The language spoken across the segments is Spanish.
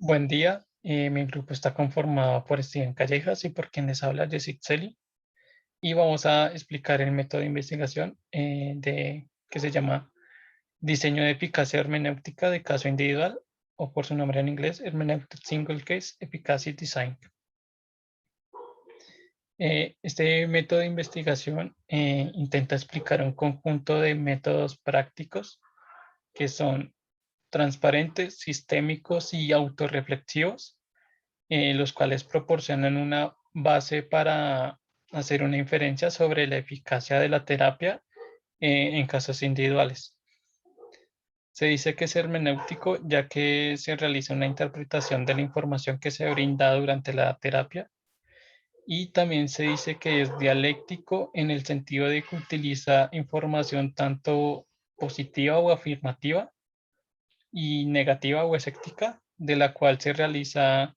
Buen día, mi grupo está conformado por Steven Callejas y por quien les habla Jessic Celi y vamos a explicar el método de investigación que se llama diseño de eficacia hermenéutica de caso individual o por su nombre en inglés Hermeneutic Single Case Efficacy Design. Este método de investigación intenta explicar un conjunto de métodos prácticos que son transparentes, sistémicos y autorreflexivos, los cuales proporcionan una base para hacer una inferencia sobre la eficacia de la terapia en casos individuales. Se dice que es hermenéutico ya que se realiza una interpretación de la información que se brinda durante la terapia, y también se dice que es dialéctico en el sentido de que utiliza información tanto positiva o afirmativa y negativa o escéptica, de la cual se realiza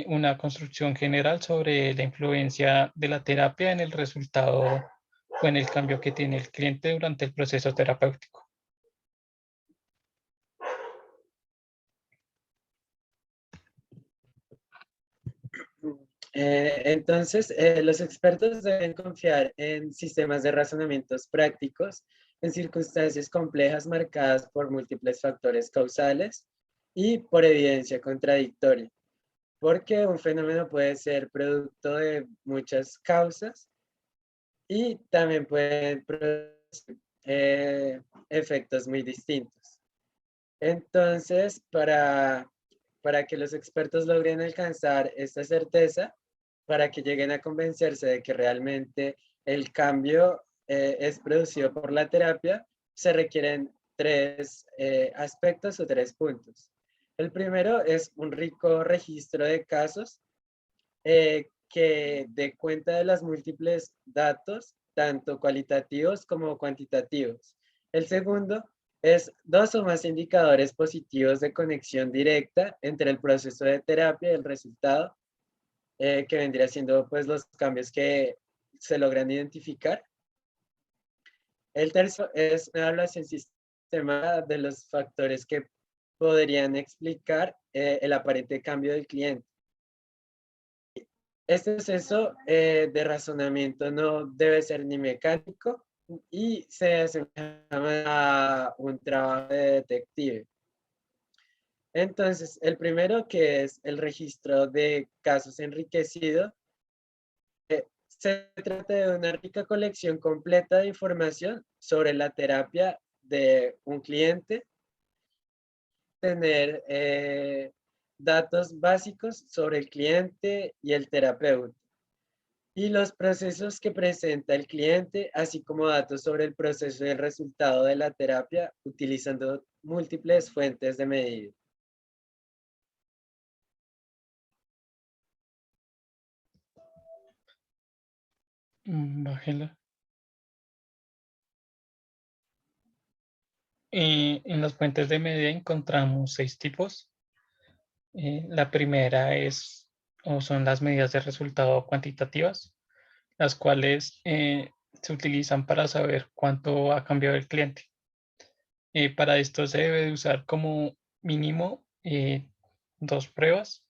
una construcción general sobre la influencia de la terapia en el resultado o en el cambio que tiene el cliente durante el proceso terapéutico. Los expertos deben confiar en sistemas de razonamientos prácticos en circunstancias complejas marcadas por múltiples factores causales y por evidencia contradictoria, porque un fenómeno puede ser producto de muchas causas y también pueden producir efectos muy distintos. Entonces, para que los expertos logren alcanzar esta certeza, para que lleguen a convencerse de que realmente el cambio es producido por la terapia, se requieren tres aspectos o tres puntos. El primero es un rico registro de casos que dé cuenta de los múltiples datos, tanto cualitativos como cuantitativos. El segundo es dos o más indicadores positivos de conexión directa entre el proceso de terapia y el resultado, que vendría siendo pues los cambios que se logran identificar. El tercero es una evaluación sistemática de los factores que podrían explicar el aparente cambio del cliente. Este proceso de razonamiento no debe ser ni mecánico y se asemeja a un trabajo de detective. Entonces, el primero, que es el registro de casos enriquecido, se trata de una rica colección completa de información sobre la terapia de un cliente, tener datos básicos sobre el cliente y el terapeuta, y los procesos que presenta el cliente, así como datos sobre el proceso y el resultado de la terapia utilizando múltiples fuentes de medida. Bájela. En las fuentes de medida encontramos 6 tipos. La primera es o son las medidas de resultado cuantitativas, las cuales se utilizan para saber cuánto ha cambiado el cliente. Para esto se debe de usar como mínimo 2 pruebas.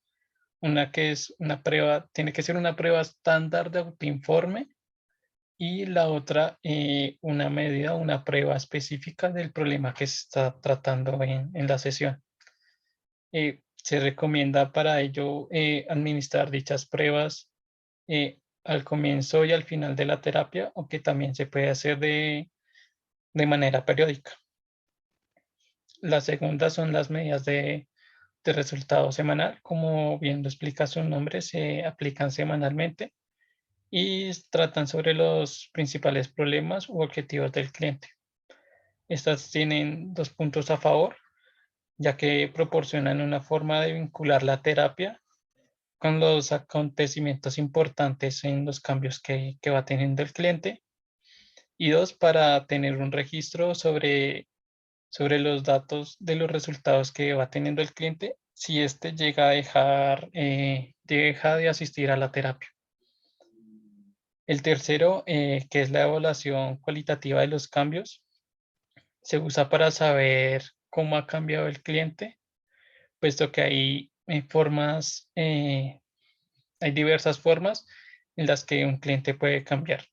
Una que es una prueba, tiene que ser una prueba estándar de autoinforme, y la otra una medida, una prueba específica del problema que se está tratando en la sesión. Se recomienda para ello administrar dichas pruebas al comienzo y al final de la terapia, aunque también se puede hacer de manera periódica. La segunda son las medidas de resultado semanal. Como bien lo explica su nombre, se aplican semanalmente y tratan sobre los principales problemas u objetivos del cliente. Estas tienen 2 puntos a favor, ya que proporcionan una forma de vincular la terapia con los acontecimientos importantes en los cambios que va teniendo el cliente. Y dos, para tener un registro sobre los datos de los resultados que va teniendo el cliente si éste llega a deja de asistir a la terapia. El tercero, que es la evaluación cualitativa de los cambios, se usa para saber cómo ha cambiado el cliente, puesto que ahí hay diversas formas en las que un cliente puede cambiar.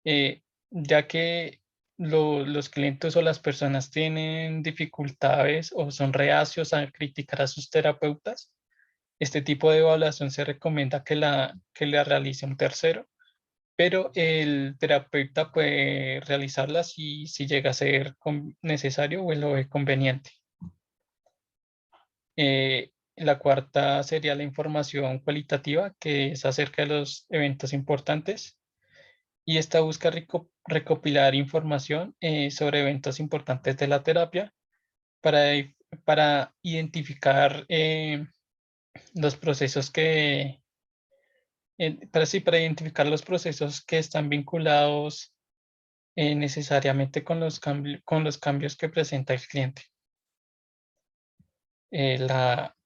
Ya que los clientes o las personas tienen dificultades o son reacios a criticar a sus terapeutas, este tipo de evaluación se recomienda que la realice un tercero, pero el terapeuta puede realizarla si llega a ser necesario o lo ve conveniente. La cuarta sería la información cualitativa, que es acerca de los eventos importantes, y esta busca recopilar información sobre eventos importantes de la terapia para, para identificar los procesos para identificar los procesos que están vinculados necesariamente con con los cambios que presenta el cliente. Eh, la,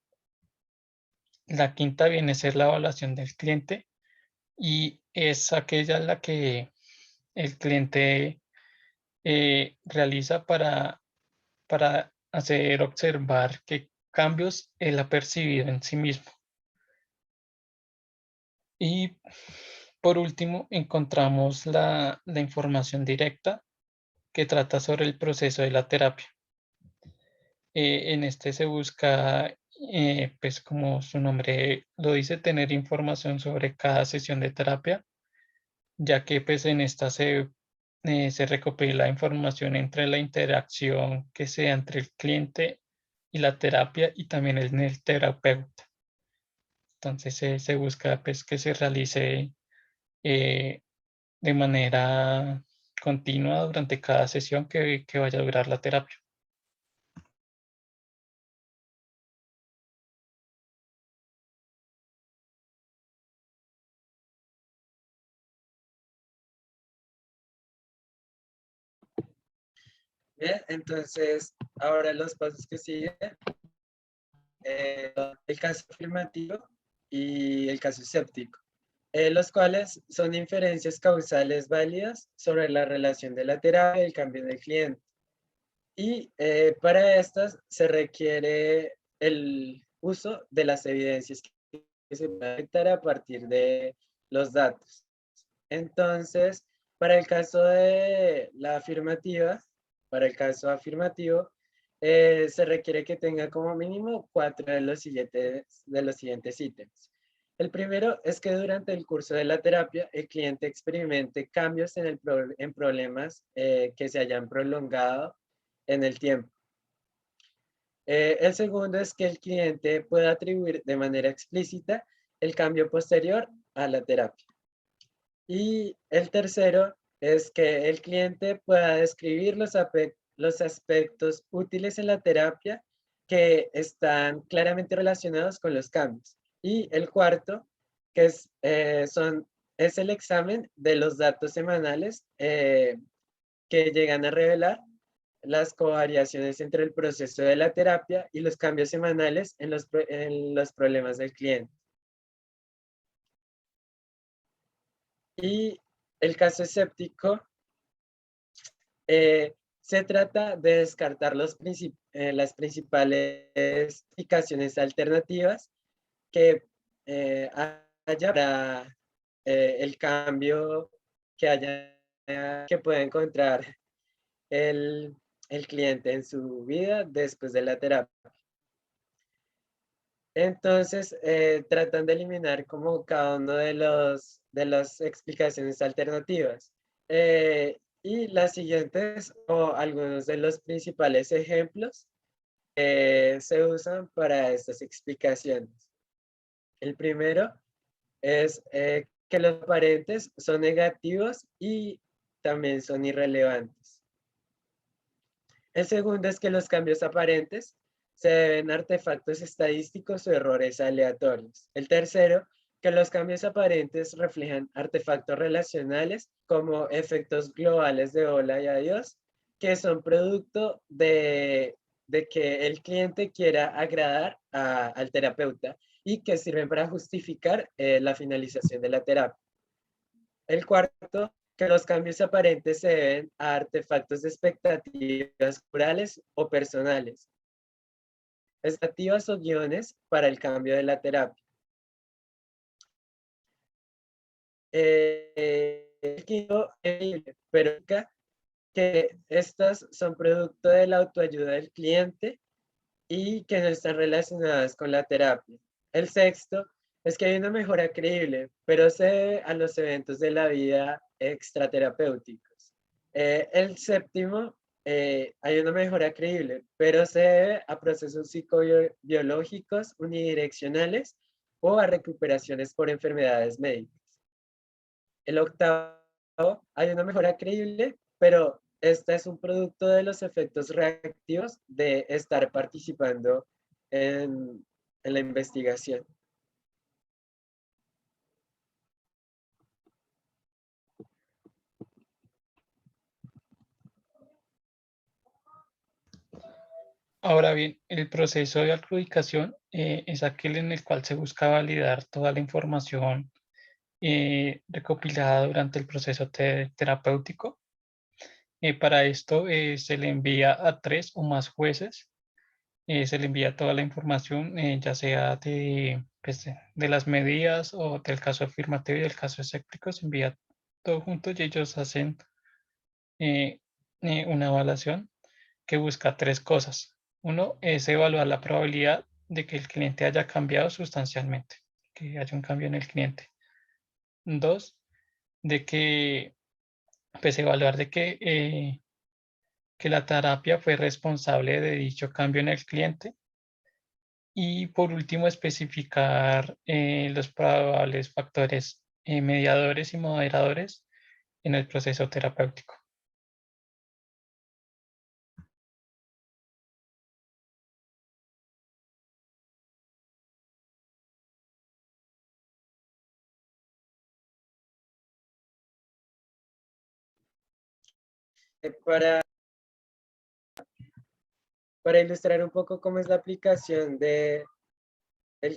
la quinta viene a ser la evaluación del cliente y es aquella en la que el cliente realiza para hacer observar qué cambios él ha percibido en sí mismo. Y por último, encontramos la información directa que trata sobre el proceso de la terapia. En este se busca, pues como su nombre lo dice, tener información sobre cada sesión de terapia, ya que pues en esta se recopila información entre la interacción que sea entre el cliente y la terapia y también en el terapeuta. Entonces se busca pues que se realice eh, de manera continua durante cada sesión que vaya a durar la terapia. Bien, entonces ahora los pasos que siguen, el caso afirmativo y el caso escéptico, los cuales son inferencias causales válidas sobre la relación de la terapia y el cambio del cliente. Y para estas se requiere el uso de las evidencias que se pueden detectar a partir de los datos. Entonces, para el caso de la afirmativa, para el caso afirmativo, se requiere que tenga como mínimo 4 de los siguientes ítems. El primero es que durante el curso de la terapia el cliente experimente cambios en problemas que se hayan prolongado en el tiempo. El segundo es que el cliente pueda atribuir de manera explícita el cambio posterior a la terapia. Y el tercero es que el cliente pueda describir los aspectos útiles en la terapia que están claramente relacionados con los cambios. Y el cuarto, que es el examen de los datos semanales que llegan a revelar las covariaciones entre el proceso de la terapia y los cambios semanales en los problemas del cliente. Y el caso escéptico se trata de descartar las principales explicaciones alternativas que haya para el cambio que puede encontrar el, el cliente en su vida después de la terapia. Entonces, tratan de eliminar como cada uno de las explicaciones alternativas. Y las siguientes, o algunos de los principales ejemplos, se usan para estas explicaciones. El primero es que los aparentes son negativos y también son irrelevantes. El segundo es que los cambios aparentes se deben a artefactos estadísticos o errores aleatorios. El tercero, que los cambios aparentes reflejan artefactos relacionales como efectos globales de hola y adiós, que son producto de que el cliente quiera agradar al terapeuta y que sirven para justificar la finalización de la terapia. El cuarto, que los cambios aparentes se deben a artefactos de expectativas culturales o personales. expectativas o guiones para el cambio de la terapia. El quinto, pero que estas son producto de la autoayuda del cliente y que no están relacionadas con la terapia. El sexto es que hay una mejora creíble, pero se debe a los eventos de la vida extraterapéuticos. El séptimo, hay una mejora creíble, pero se debe a procesos psicobiológicos unidireccionales o a recuperaciones por enfermedades médicas. El octavo, hay una mejora creíble, pero esta es un producto de los efectos reactivos de estar participando en la investigación. Ahora bien, el proceso de adjudicación es aquel en el cual se busca validar toda la información recopilada durante el proceso terapéutico. Para esto se le envía a 3 o más jueces, se le envía toda la información, ya sea pues, de las medidas o del caso afirmativo y del caso escéptico, se envía todo junto y ellos hacen eh, una evaluación que busca 3 cosas. Uno es evaluar la probabilidad de que el cliente haya cambiado sustancialmente, que haya un cambio en el cliente. 2, de que, pues evaluar de que la terapia fue responsable de dicho cambio en el cliente. Y por último, especificar los probables factores mediadores y moderadores en el proceso terapéutico. Eh, Para, para ilustrar un poco cómo es la aplicación del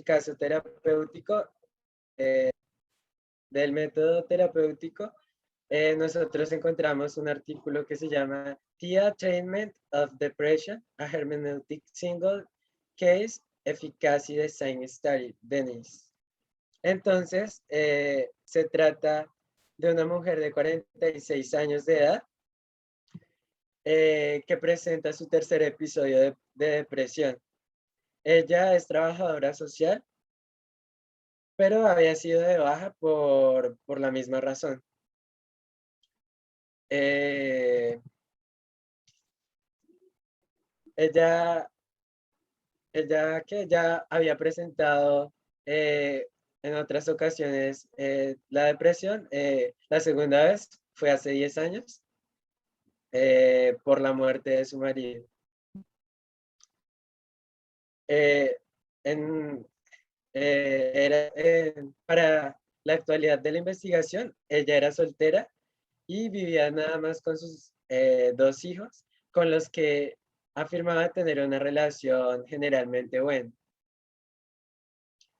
caso terapéutico, del método terapéutico, nosotros encontramos un artículo que se llama The Attainment of Depression, a Hermeneutic Single Case Efficacy Design Study, Dennis. Entonces, se trata de una mujer de 46 años de edad que presenta su tercer episodio de depresión. Ella es trabajadora social, pero había sido de baja por la misma razón. Eh, ella, ella que ya había presentado en otras ocasiones la depresión, la segunda vez fue hace 10 años por la muerte de su marido. Eh, en, para la actualidad de la investigación, ella era soltera y vivía nada más con sus 2 hijos, con los que afirmaba tener una relación generalmente buena.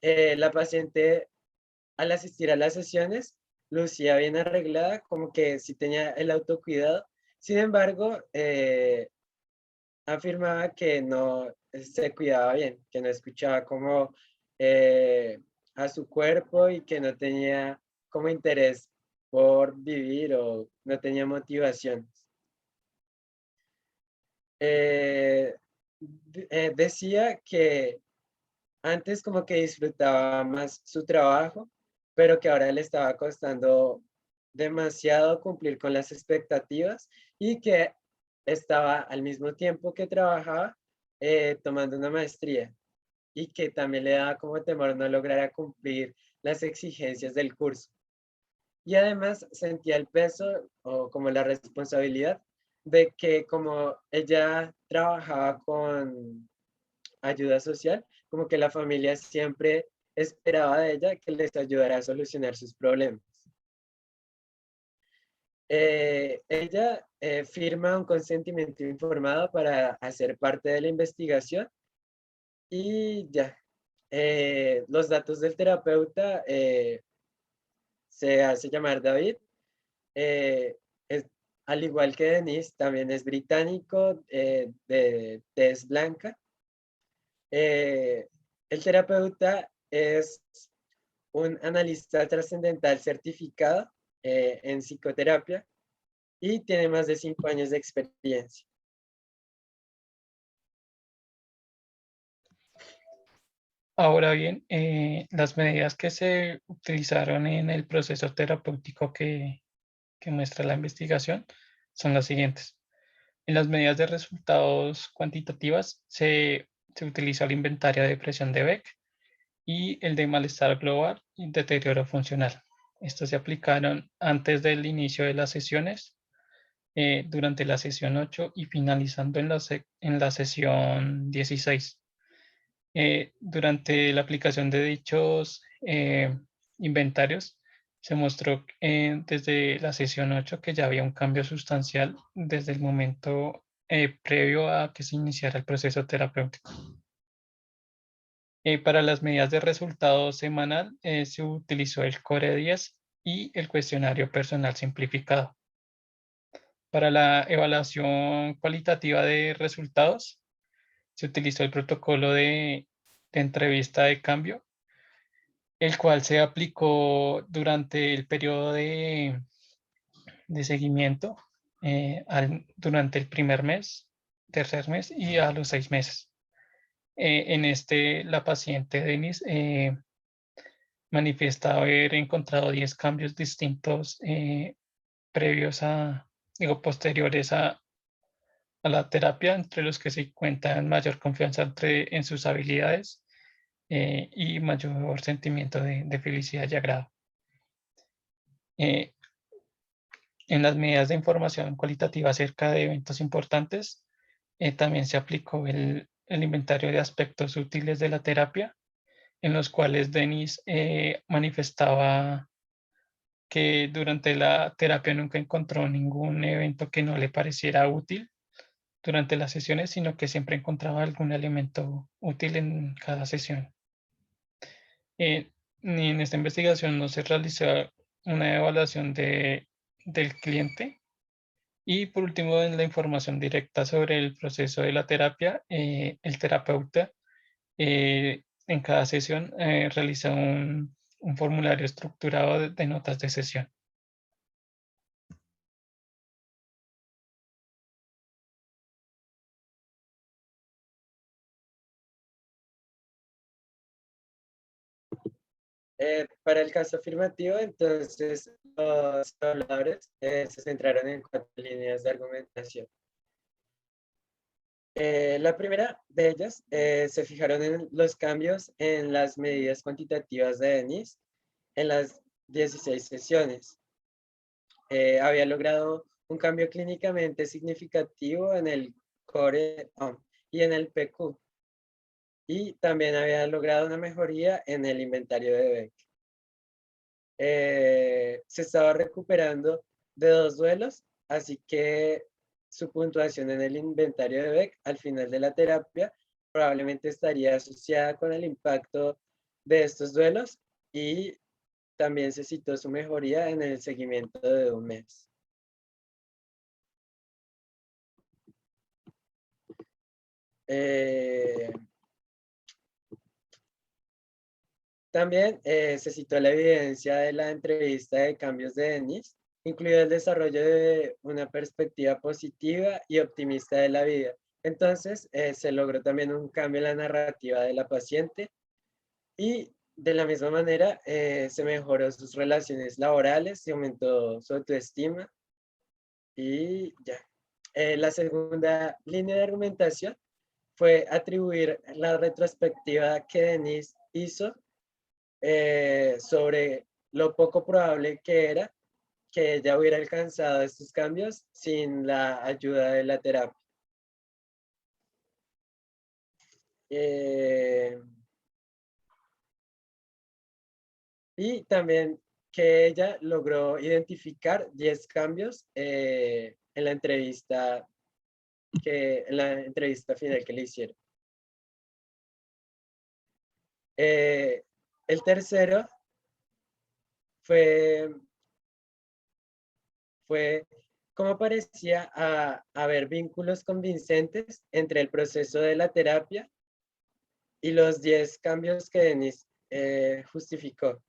La paciente, al asistir a las sesiones, lucía bien arreglada, como que sí tenía el autocuidado. Sin embargo, afirmaba que no se cuidaba bien, que no escuchaba como eh, a su cuerpo y que no tenía como interés por vivir o no tenía motivación. Eh, Decía que antes como que disfrutaba más su trabajo, pero que ahora le estaba costando demasiado cumplir con las expectativas y que estaba al mismo tiempo que trabajaba tomando una maestría y que también le daba como temor no lograr cumplir las exigencias del curso. Y además sentía el peso o como la responsabilidad de que como ella trabajaba con ayuda social, como que la familia siempre esperaba de ella que les ayudara a solucionar sus problemas. Ella firma un consentimiento informado para hacer parte de la investigación y ya. Los datos del terapeuta se hace llamar David. eh, es- Al igual que Denise, también es británico, de tez blanca. El terapeuta es un analista trascendental certificado en psicoterapia y tiene más de 5 años de experiencia. Ahora bien, las medidas que se utilizaron en el proceso terapéutico que muestra la investigación son las siguientes. En las medidas de resultados cuantitativas se utiliza el inventario de presión de Beck y el de malestar global y deterioro funcional. Estos se aplicaron antes del inicio de las sesiones, durante la sesión 8 y finalizando en la sesión 16. Durante la aplicación de dichos inventarios, se mostró desde la sesión 8 que ya había un cambio sustancial desde el momento previo a que se iniciara el proceso terapéutico. Para las medidas de resultado semanal se utilizó el Core 10 y el cuestionario personal simplificado. Para la evaluación cualitativa de resultados se utilizó el protocolo de entrevista de cambio, el cual se aplicó durante el periodo de seguimiento durante el primer mes, tercer mes y a los 6 meses. En este, la paciente Denise manifiesta haber encontrado 10 cambios distintos previos posteriores a la terapia, entre los que se encuentran mayor confianza en sus habilidades y mayor sentimiento de felicidad y agrado. En las medidas de información cualitativa acerca de eventos importantes, también se aplicó el inventario de aspectos útiles de la terapia, en los cuales Denis manifestaba que durante la terapia nunca encontró ningún evento que no le pareciera útil durante las sesiones, sino que siempre encontraba algún elemento útil en cada sesión. Ni en esta investigación no se realizó una evaluación del cliente. Y por último, en la información directa sobre el proceso de la terapia, el terapeuta en cada sesión realiza un formulario estructurado de notas de sesión. Para el caso afirmativo, entonces, los habladores se centraron en 4 líneas de argumentación. La primera de ellas se fijaron en los cambios en las medidas cuantitativas de Denis en las 16 sesiones. Había logrado un cambio clínicamente significativo en el core y en el PQ. Y también había logrado una mejoría en el inventario de Beck. Se estaba recuperando de 2 duelos, así que su puntuación en el inventario de Beck al final de la terapia probablemente estaría asociada con el impacto de estos duelos y también se citó su mejoría en el seguimiento de 1 mes. También se citó la evidencia de la entrevista de cambios de Denis, incluido el desarrollo de una perspectiva positiva y optimista de la vida. Entonces, se logró también un cambio en la narrativa de la paciente y de la misma manera se mejoró sus relaciones laborales, se aumentó su autoestima y ya. La segunda línea de argumentación fue atribuir la retrospectiva que Denis hizo sobre lo poco probable que era que ella hubiera alcanzado estos cambios sin la ayuda de la terapia. Y también que ella logró identificar 10 cambios en la entrevista final que le hicieron. El tercero fue cómo parecía haber vínculos convincentes entre el proceso de la terapia y los 10 cambios que Denis justificó.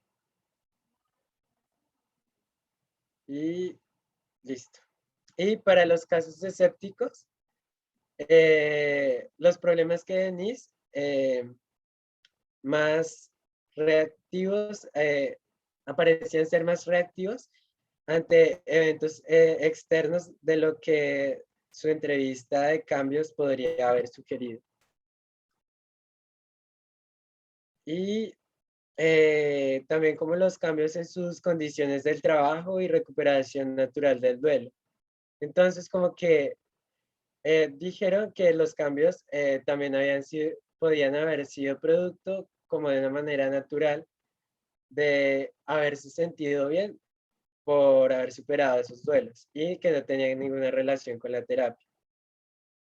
Y listo. Y para los casos escépticos, los problemas que Denis más reactivos, aparecían ser más reactivos ante eventos externos de lo que su entrevista de cambios podría haber sugerido. Y también como los cambios en sus condiciones del trabajo y recuperación natural del duelo. Entonces, como que dijeron que los cambios también podían haber sido producto como de una manera natural de haberse sentido bien por haber superado esos duelos y que no tenían ninguna relación con la terapia.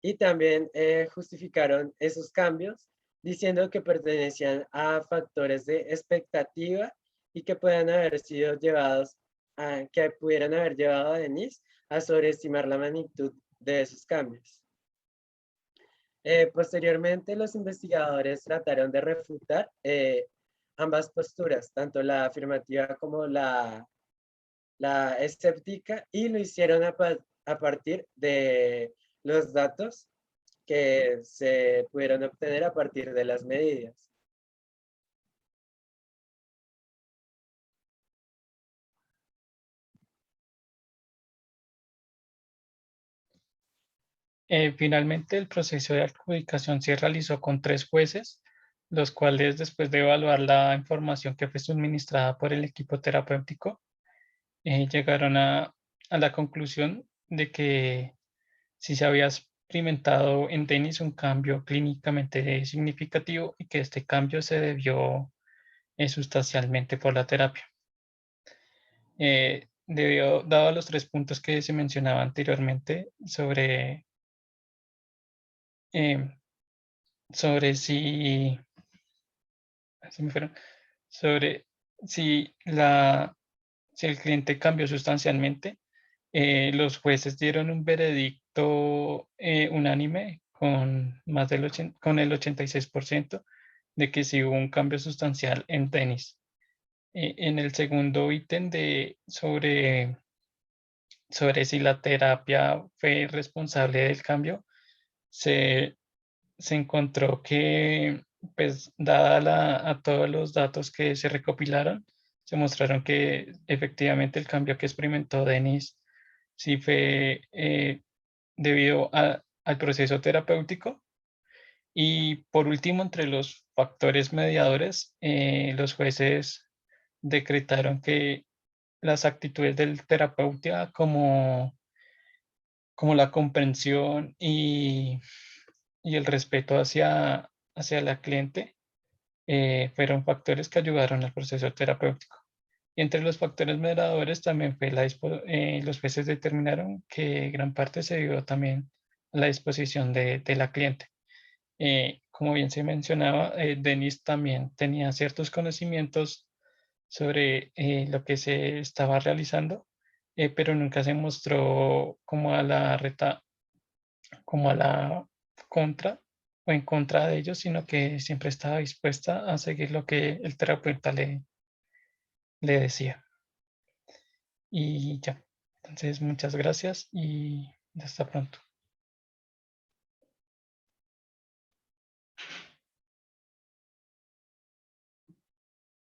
Y también justificaron esos cambios diciendo que pertenecían a factores de expectativa y que puedan haber sido llevados que pudieran haber llevado a Denise a sobreestimar la magnitud de esos cambios. Posteriormente, los investigadores trataron de refutar ambas posturas, tanto la afirmativa como la escéptica, y lo hicieron a partir de los datos que se pudieron obtener a partir de las medidas. Finalmente, el proceso de adjudicación se realizó con 3 jueces, los cuales, después de evaluar la información que fue suministrada por el equipo terapéutico, llegaron a la conclusión de que sí se había experimentado en Denis un cambio clínicamente significativo y que este cambio se debió sustancialmente por la terapia. Dado los 3 puntos que se mencionaba anteriormente em, sobre se me fueron, sobre si, si el cliente cambió sustancialmente, los jueces dieron un veredicto unánime con, con el 86% de que sí hubo un cambio sustancial en tenis. En el segundo ítem sobre si la terapia fue responsable del cambio, se, se encontró que, pues, a todos los datos que se recopilaron, se mostraron que efectivamente el cambio que experimentó Denis sí fue debido al proceso terapéutico. Y por último, entre los factores mediadores, los jueces decretaron que las actitudes del terapeuta como la comprensión y el respeto hacia la cliente fueron factores que ayudaron al proceso terapéutico. Y entre los factores moderadores también fue los jueces determinaron que gran parte se debió también a la disposición de la cliente. Como bien se mencionaba, Denis también tenía ciertos conocimientos sobre lo que se estaba realizando, pero nunca se mostró como a la contra o en contra de ellos, sino que siempre estaba dispuesta a seguir lo que el terapeuta le decía. Y ya, entonces muchas gracias y hasta pronto.